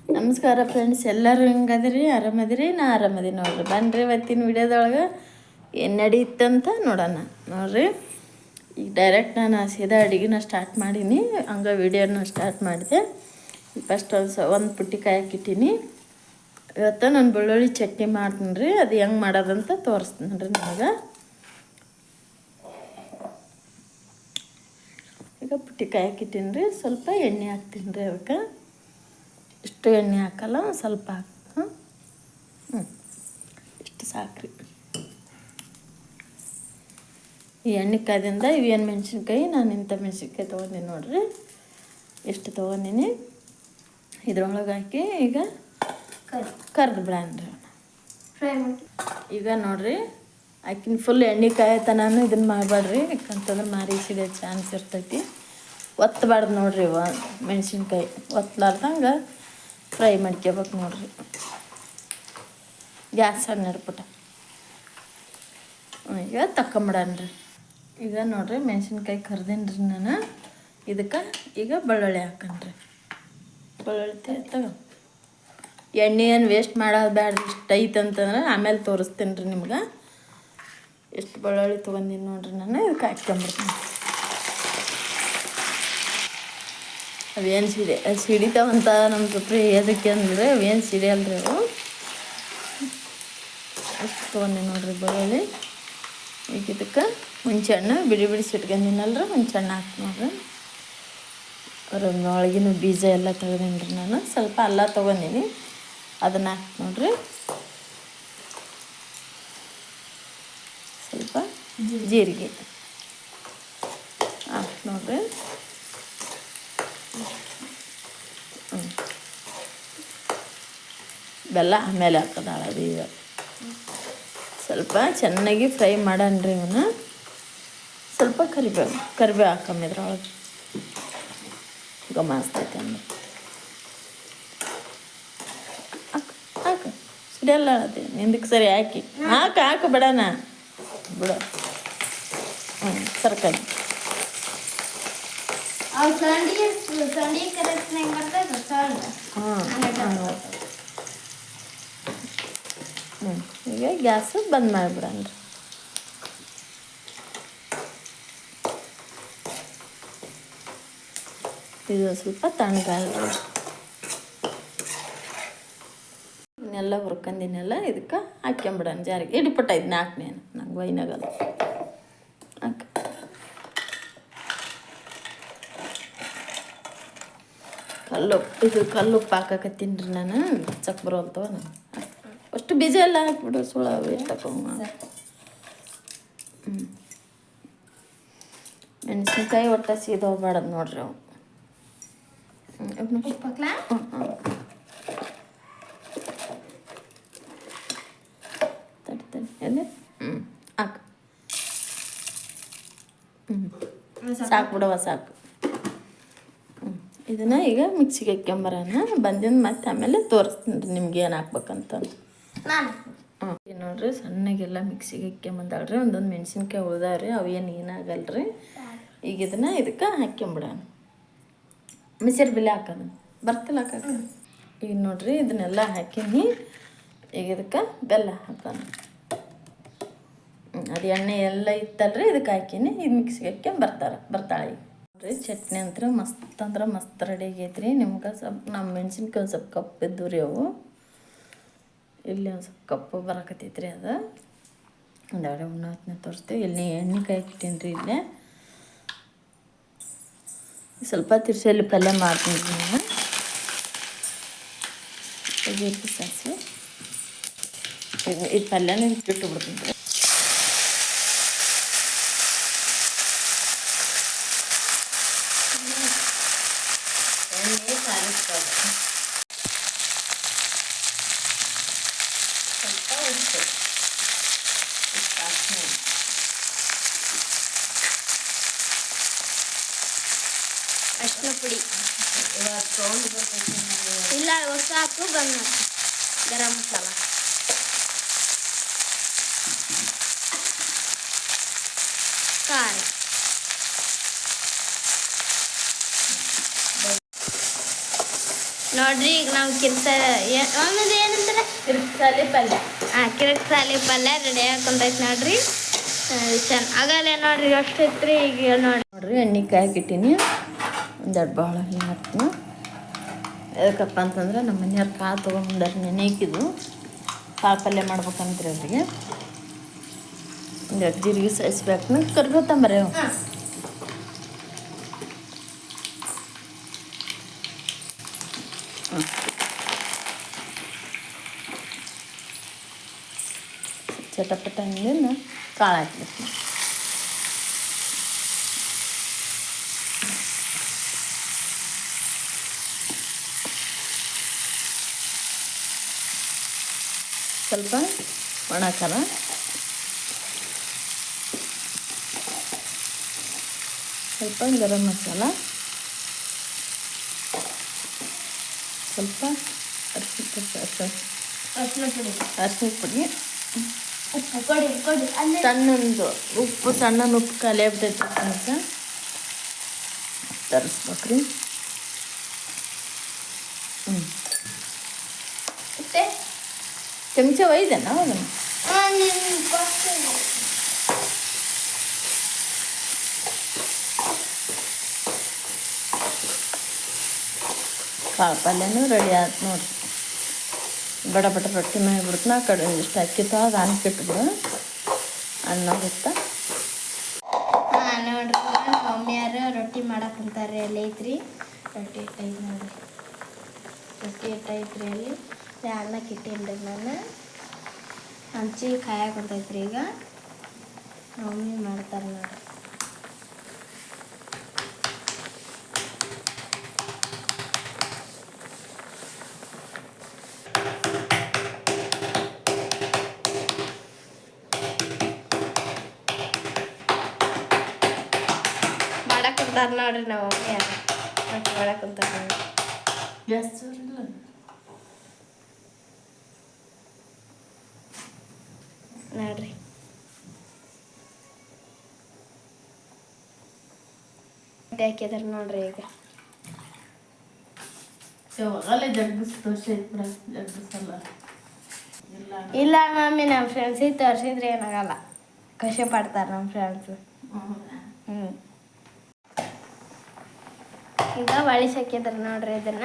ನಮಸ್ಕಾರ ಫ್ರೆಂಡ್ಸ್, ಎಲ್ಲರೂ ಹೆಂಗದಿರಿ? ಆರಾಮದಿರಿ? ನಾ ಆರಾಮದಿ ನೋಡ್ರಿ. ಬನ್ನಿರಿ ಇವತ್ತಿನ ವಿಡಿಯೋದೊಳಗೆ ಏನು ನಡೀತಂತ ನೋಡೋಣ. ನೋಡ್ರಿ, ಈಗ ಡೈರೆಕ್ಟ್ ನಾನು ಸೀದಾ ಅಡುಗೆನ ಸ್ಟಾರ್ಟ್ ಮಾಡೀನಿ. ಹಂಗೆ ವಿಡಿಯೋನ ಸ್ಟಾರ್ಟ್ ಮಾಡಿದೆ. ಫಸ್ಟ್ ಒಂದು ಪುಟ್ಟಿ ಕಾಯಕ್ಕಿಟ್ಟೀನಿ. ಇವತ್ತು ನಾನು ಬೆಳ್ಳುಳ್ಳಿ ಚಟ್ನಿ ಮಾಡ್ತೀನಿ ರೀ. ಅದು ಹೆಂಗೆ ಮಾಡೋದಂತ ತೋರಿಸ್ತೀನಿ ರೀ ನಿಮಗೆ. ಈಗ ಪುಟ್ಟಿ ಕಾಯಕ್ಕಿಟ್ಟೀನಿ ರೀ. ಸ್ವಲ್ಪ ಎಣ್ಣೆ ಹಾಕ್ತೀನಿ ರೀ. ಅದಕ್ಕೆ ಇಷ್ಟು ಎಣ್ಣೆ ಹಾಕಲ್ಲ, ಸ್ವಲ್ಪ ಹಾಕಿ ಇಷ್ಟು ಸಾಕ್ರಿ. ಈ ಎಣ್ಣೆ ಕಾಯ್ದಿಂದ ಇವೇನು ಮೆಣಸಿನ್ಕಾಯಿ, ನಾನು ಇಂಥ ಮೆಣಸಿನ್ಕಾಯಿ ತೊಗೊಂಡಿನಿ ನೋಡ್ರಿ. ಎಷ್ಟು ತೊಗೊಂಡಿನಿ. ಇದ್ರೊಳಗೆ ಹಾಕಿ ಈಗ ಕರ್ದು ಬಿಡಣ್ರಿ. ಈಗ ನೋಡ್ರಿ, ಆಕಿನ ಫುಲ್ ಎಣ್ಣೆ ಕಾಯತ್ತ. ನಾನು ಇದನ್ನು ಮಾಡಬೇಡ್ರಿ, ಯಾಕಂತಂದ್ರೆ ಮಾರಿ ಸಿಡೋ ಚಾನ್ಸ್ ಇರ್ತೈತಿ. ಒತ್ತಬಾರ್ದು ನೋಡ್ರಿ. ಮೆಣಸಿನ್ಕಾಯಿ ಒತ್ತಲಾರ್ದಂಗೆ ಫ್ರೈ ಮಾಡ್ಕೋಬೇಕು ನೋಡ್ರಿ. ಗ್ಯಾಸ್ ಸಣ್ಣ ಇಡ್ಬಿಟ್ಟು ಈಗ ತಕೊಂಬಿಡನ್ರಿ. ಈಗ ನೋಡ್ರಿ, ಮೆಣಸಿನ್ಕಾಯಿ ಕರ್ದೇನ್ರಿ ನಾನು. ಇದಕ್ಕೆ ಈಗ ಬೆಳ್ಳುಳ್ಳಿ ಹಾಕನ್ರಿ. ಬೆಳ್ಳುಳ್ಳಿ ತಗೋ. ಎಣ್ಣೆ ಏನು ವೇಸ್ಟ್ ಮಾಡೋದು ಬ್ಯಾಡ್ರಿ. ಇಷ್ಟು ಐತೆ ಅಂತಂದ್ರೆ ಆಮೇಲೆ ತೋರಿಸ್ತೀನಿ ರೀ ನಿಮ್ಗೆ. ಎಷ್ಟು ಬೆಳ್ಳುಳ್ಳಿ ತೊಗೊಂಡಿನಿ ನೋಡ್ರಿ ನಾನು. ಇದಕ್ಕೆ ಹಾಕ್ಕೊಂಬಿಡ್ತೀನಿ. ಅವೇನು ಸಿಡಿತಾವಂತ ನಮ್ಮ ಸುಪ್ರಿ ಅದಕ್ಕೆ ಅಂದ್ರೆ ಅವೇನು ಸಿಡಿಯಲ್ರಿ ಅವು. ಅಷ್ಟು ತೊಗೊಂಡಿ ನೋಡ್ರಿ ಬೆಳ್ಳುಳ್ಳಿ. ಈಗ ಇದಕ್ಕೆ ಹುಂಚೆಹಣ್ಣು ಬಿಡಿ ಸಿಟ್ಕೊಂಡಿನಲ್ರಿ, ಹುಂಚೆಹಣ್ಣು ಹಾಕಿ ನೋಡ್ರಿ. ಒಳಗಿನ ಬೀಜ ಎಲ್ಲ ತೆಗೆದೀನಿ ರೀ ನಾನು. ಸ್ವಲ್ಪ ಅಲ್ಲ ತೊಗೊಂಡಿನಿ, ಅದನ್ನು ಹಾಕಿ ನೋಡ್ರಿ. ಸ್ವಲ್ಪ ಜೀರಿಗೆ ಹಾಕಿ ನೋಡ್ರಿ. ಬೆಲ್ಲ ಆಮೇಲೆ ಹಾಕೋದು ಹಳದಿ. ಈಗ ಸ್ವಲ್ಪ ಚೆನ್ನಾಗಿ ಫ್ರೈ ಮಾಡಣ್ರಿ ಇವನ್ನ. ಸ್ವಲ್ಪ ಕರಿಬೇವು ಹಾಕಂಬಿದ್ರೊಳಗೆ ಗಮಾಸ್ತೈತೆ ಅಂದ್ರೆ ಹಾಕು. ಸಿಡಿಯಲ್ಲ ಅಳದಿ ನಿಂದಕ್ಕೆ ಸರಿ ಹಾಕಿ ಹಾಕು ಬಿಡೋಣ ಬಿಡು. ಸರ್ಕಾರಿ ಈಗ ಗ್ಯಾಸ್ ಬಂದ್ ಮಾಡಿಬಿಡಣ್ರಿ. ಇದು ಸ್ವಲ್ಪ ತಣ್ಣಗಾಲ್ರಿ. ಇನ್ನೆಲ್ಲ ಹುರ್ಕೊಂಡಿನೆಲ್ಲ ಇದಕ್ಕೆ ಹಾಕ್ಕೊಂಬಿಡೋಣ. ಜಾರಿಗೆ ಇಡಿಪಟ್ಟೈದು ನಾಲ್ಕನೇನು ನಂಗೆ ವೈನಾಗಲ್ಲ. ಹಾಕಿ ಕಲ್ಲುಪ್ಪು ಹಾಕಕತ್ತೀನಿ ರೀ ನಾನು. ಚಕ್ ಬರೋಲ್ತವ ನಾನು. ಅಷ್ಟು ಬೀಜ ಎಲ್ಲ ಹಾಕ್ಬಿಡು, ಸುಳ ವೇಸ್ಟ್ ಹಾಕೊಂಡ. ಮೆಣಸಿನ್ಕಾಯಿ ಒಟ್ಟು ಸೀದೋಗ್ಬಾರ್ದು ನೋಡ್ರಿ ಅವು. ತಡಿ ಎಲ್ಲಿ ಹಾಕು. ಸಾಕು ಬಿಡವ, ಸಾಕು. ಇದನ್ನು ಈಗ ಮಿಕ್ಸಿಗೆ ಹಾಕ್ಕೊಂಬರೋಣ. ಬಂದಿಂದ ಮತ್ತೆ ಆಮೇಲೆ ತೋರಿಸ್ತೀನಿ ರೀ ನಿಮ್ಗೆ ಏನು ಹಾಕ್ಬೇಕಂತ. ಈಗ ನೋಡ್ರಿ, ಸಣ್ಣಗೆಲ್ಲ ಮಿಕ್ಸಿಗೆ ಹಾಕ್ಕೊಂಬಂದಾಳ್ರಿ. ಒಂದೊಂದು ಮೆಣಸಿನ್ಕಾಯಿ ಉಳ್ದಾವ್ರಿ, ಅವೇನು ಏನಾಗಲ್ರಿ. ಈಗ ಇದನ್ನು ಇದಕ್ಕೆ ಹಾಕ್ಕೊಂಬಿಡೋಣ. ಮಿಸರು ಬಿಲೆ ಹಾಕೋದು ಬರ್ತಿಲ್ಲ ಹಾಕೋದು. ಈಗ ನೋಡ್ರಿ, ಇದನ್ನೆಲ್ಲ ಹಾಕೀನಿ. ಈಗ ಇದಕ್ಕೆ ಬೆಲ್ಲ ಹಾಕೋಣ. ಅದು ಎಣ್ಣೆ ಎಲ್ಲ ಇತ್ತಲ್ರಿ, ಇದಕ್ಕೆ ಹಾಕೀನಿ. ಇದು ಮಿಕ್ಸಿಗೆ ಬರ್ತಾಳೆ ಈಗ ನೋಡ್ರಿ. ಚಟ್ನಿ ಅಂತ ಮಸ್ತ್ ಅಂದ್ರೆ ಮಸ್ತ್ ರೆಡಿ ಆಗೈತ್ರಿ. ನಿಮ್ಗೆ ಸ್ವಲ್ಪ ನಮ್ಮ ಮೆಣಸಿನ್ಕಾಯಿ ಒಂದು ಸ್ವಲ್ಪ ಕಪ್ಪು ಇದ್ದು ರೀ ಅವು. ಇಲ್ಲಿ ಒಂದು ಸ್ವಲ್ಪ ಕಪ್ಪು ಬರಕತ್ತೈತ್ರಿ. ಅದು ಒಂದೆರಡು ಉಣ್ಣಾತ್ನ ತೋರಿಸ್ತೀವಿ. ಇಲ್ಲಿ ಎಣ್ಣೆ ಕಾಯಿ ಇಟ್ಟೀನಿ ರೀ. ಇಲ್ಲೇ ಸ್ವಲ್ಪ ತಿರ್ಸಲ್ಲಿ ಪಲ್ಯ ಮಾಡ್ತೀನಿ ರೀ ನಾನು. ಸಾಸಿವೆ ಈ ಪಲ್ಯನ ಇಟ್ಬಿಟ್ಟು ಬಿಡ್ತೀನಿ ರೀ. ಎಣ್ಣೆ ಕಾಯಿಸ್ಬೋದು. ಸ್ವಲ್ಪ ಉಪ್ಪು, ಅರಿಶಿನ ಪುಡಿ ಇಲ್ಲ, ಹೊಸ ಹಾಕು. ಗರಂ ಮಸಾಲ, ಖಾರ, ನೋಡ್ರಿ ಈಗ ನಾವು ಆಮೇಲೆ ಏನಂತಾರೆ ಕಿರ್ಕ್ಸಾಲಿ ಪಲ್ಯ. ಕಿರಕ್ಸಾಲಿ ಪಲ್ಯ ರೆಡಿ ಹಾಕೊಂಡೈತೆ ನೋಡ್ರಿ. ಆಗಲ್ಲ ನೋಡ್ರಿ ಅಷ್ಟು ಇತ್ತು ಈಗ ನೋಡ್ರಿ ಎಣ್ಣೆ ಕಾಯ್ಕಿಟ್ಟಿನಿ. ಒಂದೆರಡು ಭಾಳ ಹಿಂಗೆ ಹಾಕ್ತೀನಿ. ಯಾಕಪ್ಪ ಅಂತಂದ್ರೆ ನಮ್ಮ ಮನೆಯವ್ರು ಕಾಳು ತೊಗೊಂಡ್ರೆ ನೆನೆಕಿದ್ದು ಕಾಳು ಪಲ್ಯ ಮಾಡ್ಬೇಕಂತ್ರಿ ಅವರಿಗೆ. ಒಂದೆರಡು ಜೀರಿಗೆ ಸಾಯಿಸ್ಬೇಕು. ಕರ್ಬೇತಂಬರಿ ಅವು ಚಟಪಟ ಹಂಗಿಂದ ಕಾಳು ಹಾಕ್ಬೇಕು. ಸ್ವಲ್ಪ ಒಣ ಖಾರ, ಸ್ವಲ್ಪ ಗರಂ ಮಸಾಲ, ಸ್ವಲ್ಪ ಅರಿಶಿನ ಪುಡಿ, ಸಣ್ಣೊಂದು ಉಪ್ಪು, ಸಣ್ಣನ ಉಪ್ಪು ಖಾಲಿ ಆಗ್ಬಿಟ್ಟೈತೆ ಅಂತ ತರಿಸ್ಬೇಕ್ರಿ. ಚಮಚ ಒಯ್ದೇನ ಅವಾಗ ಕಾಳು ಪಲ್ಯನೂ ರೆಡಿ ಆಯ್ತು ನೋಡ್ರಿ. ಬಡ ಬಡ ರೊಟ್ಟಿ ಮಾಡಿಬಿಡ್ತು. ಆ ಕಡೆ ಒಂದಿಷ್ಟು ಅಕ್ಕಿತ್ತು ಅದು ಅನ್ಕಿಟ್ಬಿಡು ಅನ್ನ ಗೊತ್ತಾ. ನೋಡ್ರಿ ನಮ್ಮ ಮಮ್ಮಿಯಾರು ರೊಟ್ಟಿ ಮಾಡಕ್ಕಂತಾರೆ. ಅಲ್ಲಿ ಐತ್ರಿ ರೊಟ್ಟಿ ಇಟ್ಟೈತೆ ನೋಡ್ರಿ. ರೊಟ್ಟಿ ಇಟ್ಟೈತ್ರಿ ಅಲ್ಲಿ ಅನ್ನಕ್ಕೆ ಇಟ್ಟೇನ್ರಿ ನಾನು. ಹಂಚಿ ಕಾಯಕ್ಕೆ ಕುಂತೈತ್ರಿ. ಈಗ ಮಮ್ಮಿ ಮಾಡ್ತಾರೆ ನೋಡ್ರಿ. ಮಾಡಕ್ಕಂತಾರೆ ನೋಡ್ರಿ ನಮ್ಮ ಮಮ್ಮಿಯಾರು ರೊಟ್ಟಿ ಮಾಡಕ್ಕಂತಾರೆ ನೋಡ್ರಿ. ಗ್ಯಾಸ್ ಜೋರಿಲ್ಲ ನೋಡ್ರಿ. ಹಾಕಿದಾರೆ ನೋಡ್ರಿ. ಈಗ ಯಾವಾಗಲೇ ಜಗ್ಗಿಸ್ ತೋರಿಸಿ ಬಿಡ ಜಗ್ಗಿಸಲ್ಲ. ಇಲ್ಲ ಮಮ್ಮಿ, ನಮ್ಮ ಫ್ರೆಂಡ್ಸಿಗೆ ತೋರಿಸಿದ್ರೆ ಏನಾಗಲ್ಲ, ಖುಷಿ ಪಡ್ತಾರೆ ನಮ್ಮ ಫ್ರೆಂಡ್ಸು. ಈಗ ಒಳಿಸಿ ಹಾಕಿದಾರೆ ನೋಡ್ರಿ ಇದನ್ನ.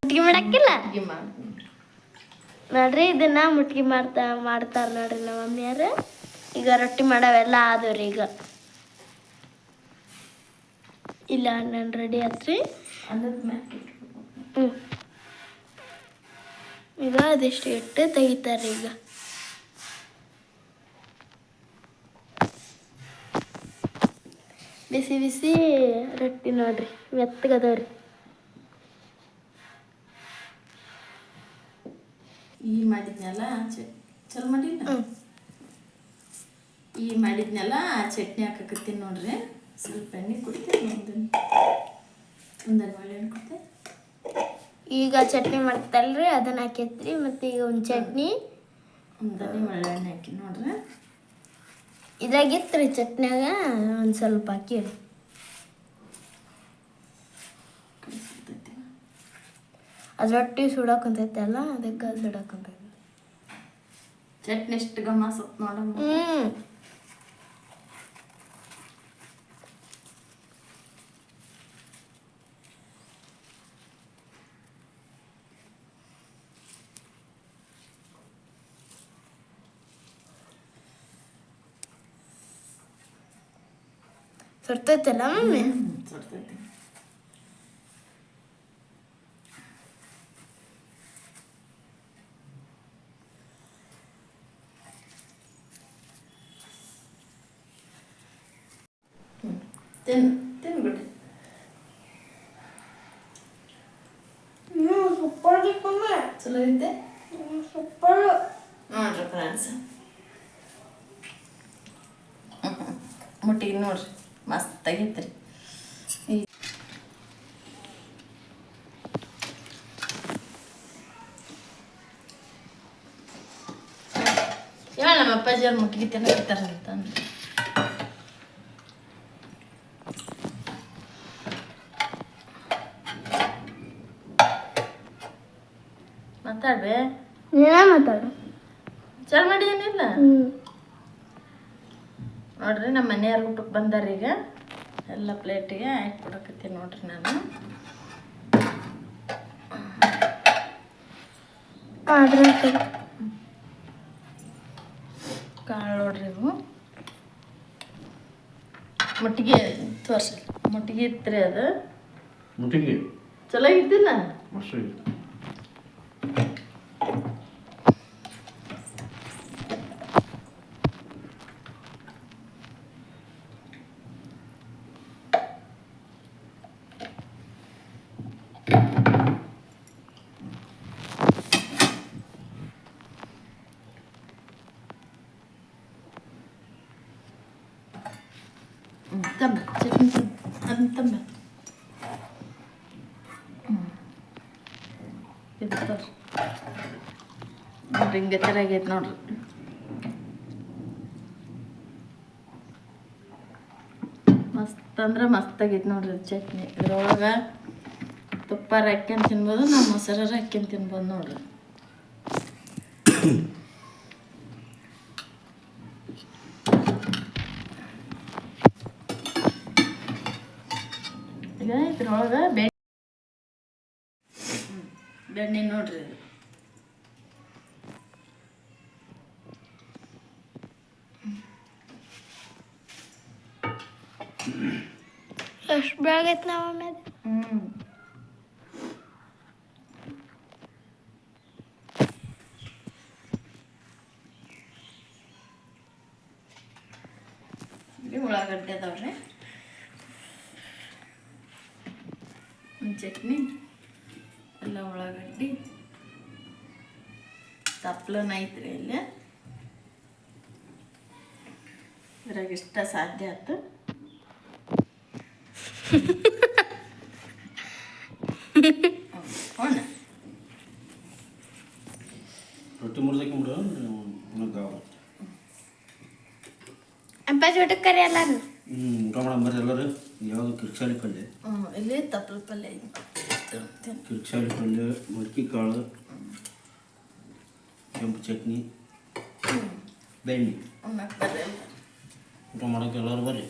ಮುಟ್ಗಿ ಮಾಡಕ್ಕಿಲ್ಲ ನೋಡ್ರಿ. ಇದನ್ನ ಮುಟ್ಗಿ ಮಾಡ್ತಾರ ನೋಡ್ರಿ ನಮ್ಮ ಮಮ್ಮಿಯಾರು. ಈಗ ರೊಟ್ಟಿ ಮಾಡವೆಲ್ಲ ಆದವ್ರಿ. ಈಗ ಇಲ್ಲ ನಾನು ರೆಡಿ ಆತ್ರಿ. ಈಗ ಅದಿಷ್ಟು ಇಟ್ಟು ತೆಗಿತಾರೆ. ಈಗ ಬಿಸಿ ಬಿಸಿ ರೊಟ್ಟಿ ನೋಡ್ರಿ, ಮೆತ್ತಗದವ್ರಿ. ಮಾಡಿದ್ನಲ್ಲ ಚಲೋ ಮಾಡಿಲ್ಲ. ಮಾಡಿದ್ನಲ್ಲ ಚಟ್ನಿ ಹಾಕಕತ್ತೀನಿ ನೋಡ್ರಿ. ಸ್ವಲ್ಪ ಎಣ್ಣೆ ಕುಡಿತೀನಿ. ಒಂದೆರಡು ಒಳ್ಳೆಣ್ಣೆ ಕೊಡ್ತೆ. ಈಗ ಚಟ್ನಿ ಮಾಡ್ತಲ್ರಿ ಅದನ್ನ ಹಾಕೈತ್ರಿ. ಮತ್ತು ಈಗ ಒಂದು ಚಟ್ನಿ ಒಂದನೇ ಒಳ್ಳೆಣ್ಣೆ ಹಾಕಿ ನೋಡ್ರಿ. ಇದಾಗಿತ್ತು ರೀ ಚಟ್ನಿಯಾಗ ಒಂದು ಸ್ವಲ್ಪ ಹಾಕಿರಿ. ಅದು ರೊಟ್ಟಿ ಸುಡಾಕೊಂತೈತಲ್ಲ, ಅದಕ್ಕೆ ಅದು ಸುಡಾಕೊಂತೈತಿ. ಚಟ್ನಿ ಎಷ್ಟು ಗಮನಿಸುತ್ತೆ ನೋಡಮ್ಮ. ಸುಡ್ತೈತಲ್ಲ ಮಮ್ಮಿ? ಸುಡ್ತೈತಿ. ತಿನ್ಬಿಡ್ರಿ. ಸೂಪರ್ ಚಲೋ ಐತೆ. ಸೂಪರ್ ನೋಡ್ರಿ ಫ್ರೆಂಡ್ಸ್, ಮುಟ್ಟಿಗೆ ನೋಡ್ರಿ ಮಸ್ತ್ ಆಗೈತ್ರಿ. ಇವಾಗ ನಮ್ಮ ಅಪ್ಪಾಜಿ ಅವ್ರು ಮುಟ್ಟಿಗೆ ತಿನ್ನಕತ್ತಾರಂತ ಮಾತಾಡ್ಬೇ ಮಾತಾಡು ಚಾಲು ಮಾಡಿದೇನಿಲ್ಲ ನೋಡ್ರಿ ನಮ್ಮ ಮನೆಯವ್ರ ಊಟಕ್ಕೆ ಬಂದಾರ ಈಗ ಎಲ್ಲ ಪ್ಲೇಟಿಗೆ ಹಾಕ್ಬಿಡಕತ್ತೀನಿ ನೋಡ್ರಿ ನಾನು. ಕಾಳು ನೋಡ್ರಿ ಇವು ಮುಟ್ಟಿಗೆ ತೋರ್ಸಿ ಮುಟ್ಟಿಗೆ ಇತ್ರಿ ಅದು ಮುಟ್ಟಿಗೆ ಚಲೋ ಇದ್ದಿಲ್ಲ ಮಸ್ತು ತಂಬ ಚಟ್ನಿ ಅದನ್ನ ತಂಬ ಇದು ತೋರಿ ನೋಡ್ರಿ ಹಿಂಗೆ ಥರ ಆಗೈತೆ ನೋಡ್ರಿ. ಮಸ್ತ್ ಅಂದ್ರೆ ಮಸ್ತ್ ಆಗೈತೆ ನೋಡ್ರಿ ಚಟ್ನಿ. ಇದ್ರೊಳಗೆ ತುಪ್ಪಾರ ಹಾಕ್ಯಂಡು ತಿನ್ಬೋದು, ನಾವು ಮೊಸರಾರ ಹಾಕ್ಯಂಡು ತಿನ್ಬೋದು ನೋಡ್ರಿ. ಈಗ ಇದ್ರೊಳಗೆ ಬೆಣ್ಣೆ ನೋಡ್ರಿ ಇದು ಎಷ್ಟು ಬೆಳಗೈತೆ ನಾವು ಆಮೇಲೆ ಉಳ್ಳಾಗಡ್ಡೆ ಅದಾವ್ರಿ ಚಟ್ನಿ ಎಲ್ಲ ಉಳ್ಳಾಗಡ್ಡಿ ತಪ್ಲನ ಐತ್ರಿ ಇಲ್ಲಿ ಇದ್ರಾಗ ಇಷ್ಟ ಸಾಧ್ಯ ಆಯ್ತು. ರೊಟ್ಟಿ ಮುರ್ದಕ್ಕಿಂಬಿಡು ಅಪ್ಪಾಜಿ ಊಟಕ್ಕೆ ಕರಿ ಎಲ್ಲಾರು ಊಟ ಮಾಡೋ ಬರ್ರಿ ಎಲ್ಲರೂ. ಯಾವುದು ಕಿರ್ಚಾಲಿ ಪಲ್ಯ, ಇಲ್ಲಿ ತಪ್ಪಲ ಪಲ್ಯ ಕಿರ್ಚಾಲಿ ಪಲ್ಯ, ಮಡ್ಕಿ ಕಾಳು, ಕೆಂಪು ಚಟ್ನಿ, ಬೆಣ್ಣೆ. ಊಟ ಮಾಡೋಕೆ ಎಲ್ಲರೂ ಬರ್ರಿ.